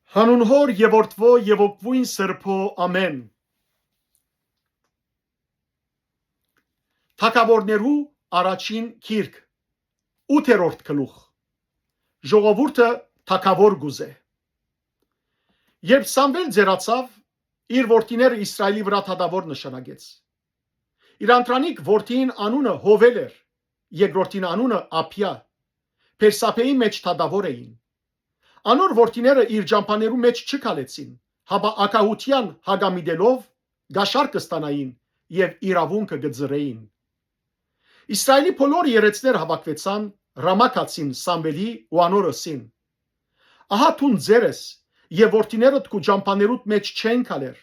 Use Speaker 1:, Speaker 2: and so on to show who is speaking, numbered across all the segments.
Speaker 1: Հանուն Հոր եւ Որդվո եւ Օգվույն Սրբո ամեն։ Թագավորներու առաջին գիրք 8-րդ գլուխ։ Ժողովուրդը թագավոր գուզե։ Երբ Սամվել ձեռացավ, իր որդիները Իսրայելի վրա թագավոր նշանակեց։ Իր անտրանիկ որդին անունը Հովել էր, երկրորդին անունը Ափիա, Փերսափեի մեջ թագավոր էին։ Անոր որդիները իր ճամփաներու մեջ չքալեցին, հապա ակահության հագամիդելով գաշար կստանային եւ իրավունքը գծրեին։ Իսրայելի բոլոր երեցներ հավաքվեցան, ռամակացին Սամվելի ու անոր ըսին. Ահա թուն ձերես եւ որդիներդ քու ճամփաներուդ մեջ չեն քալեր։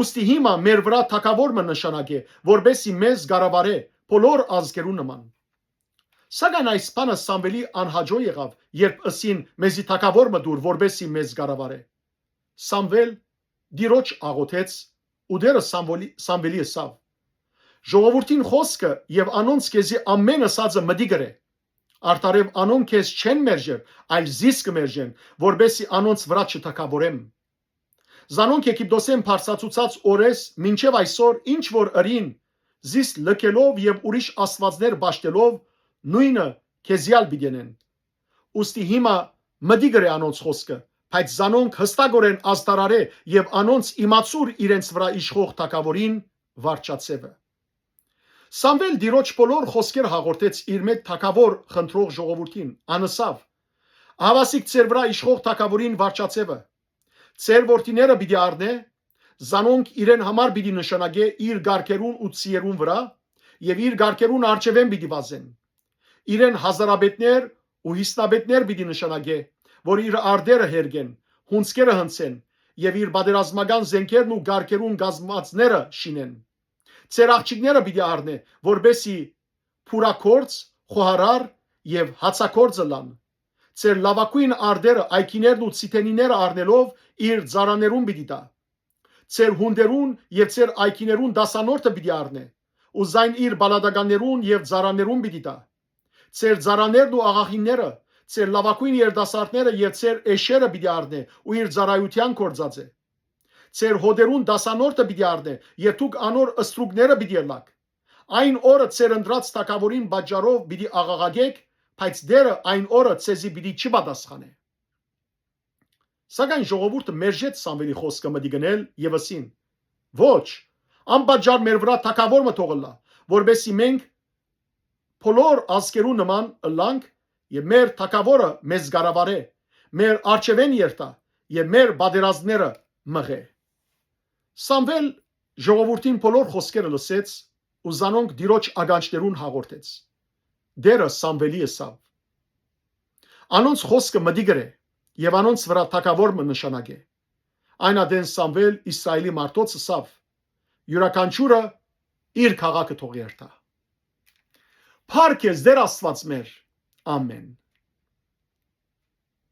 Speaker 1: Ուստի հիմա մեր վրա թագավոր մը նշանակե, որբեսի մեզ գարավարե բոլոր ազգերու նման։ Սակայն այս բանը Սամվելի անհաջո եղավ, երբ ըսին մեզի թագավոր մը դուր, որբեսի մեզ գարավարե։ Սամվել դիրոջ աղոթեց ու դերը Սամվելի ըսավ. Ժողովրդին խոսքը եւ անոնց քեզի ամեն ասածը մդի գրե։ Արտարև անոնք քեզ չեն մերժեր, այլ զիս կմերժեն, որբեսի անոնց վրա չթագավորեմ։ Զանոնք Եգիպտոսեն փարսացուցած օրես մինչև այսօր ինչ որ ըրին, զիս լքելով եւ ուրիշ աստվածներ բաշտելով նույնը քեզյալ բիդենեն։ Ուստի հիմա մդի գրե անոնց խոսքը, բայց զանոնք հստակորեն աստարարե եւ անոնց իմացուր իրենց վրա իշխող թագավորին վարչացեվը։ Սամվել դիրոջ բոլոր խոսքեր հաղորդեց իր մեծ թագավոր խնդրող ժողովրդին, անսավ. Հավասիկ ծեր վրա իշխող թագավորին վարչացեվը։ Ծեր որդիները պիտի առնե, զանոնք իրեն համար պիտի նշանակե իր գարկերուն ու ցիերուն վրա եւ իր գարկերուն արջևեն պիտի վազեն։ Իրեն հազարաբետներ ու հիսնաբետներ պիտի նշանակե, որ իր արդերը հերգեն, հունցքերը հնցեն եւ իր բادرազմական զենքերն ու գարկերուն գազմվածները շինեն։ Ծեր աղջիկները պիտի առնե, որբեսի փուրակորց, խոհարար եւ հացակորձը լան։ Ծեր լավակույն արդերը այքիներն ու ցիտենիները առնելով իր ծարաներուն պիտի տա։ Ծեր հունդերուն եւ ծեր այքիներուն դասանորդը պիտի առնե, ու զայն իր բալադականներուն եւ ծարաներուն պիտի տա։ Ծեր ծարաներն ու աղախինները, ծեր լավակույն երդասարտները եւ ծեր էշերը պիտի առնե ու իր ծառայության կործածե։ Ծեր հոդերուն դասանորդը պիտի առնե, եւ դուք անոր ըստրուկները պիտի ելակ։ Այն օրը ծեր ընտրած թագավորին բաժարով պիտի աղաղագեք, բայց դերը այն օրը ցեզի պիտի չպատասխանե։ Սակայն ժողովուրդը մերժեց Սամվելի խոսքը մտի գնել եւ ասին. Ոչ, անբաժար մեր վրա թագավոր մը թողլա, որբեսի մենք բոլոր ազգերու նման ըլլանք եւ մեր թագավորը մեզ գարավարե, մեր արջևեն երթա եւ մեր բادرազները մղե։ Սամվել ժողովրդին բոլոր խոսքերը լսեց ու զանոնք դիրոջ ագանչներուն հաղորդեց։ Դերը Սամվելի ըսավ. Անոնց խոսքը մդի գրե եւ անոնց վրա թագավոր մը նշանակե։ Այն ադեն Սամվել Իսրայելի մարդոց ըսավ. յուրաքանչյուրը իր քաղաքը թող երթա։ Փառք ես դեր Աստված մեր։ Ամեն։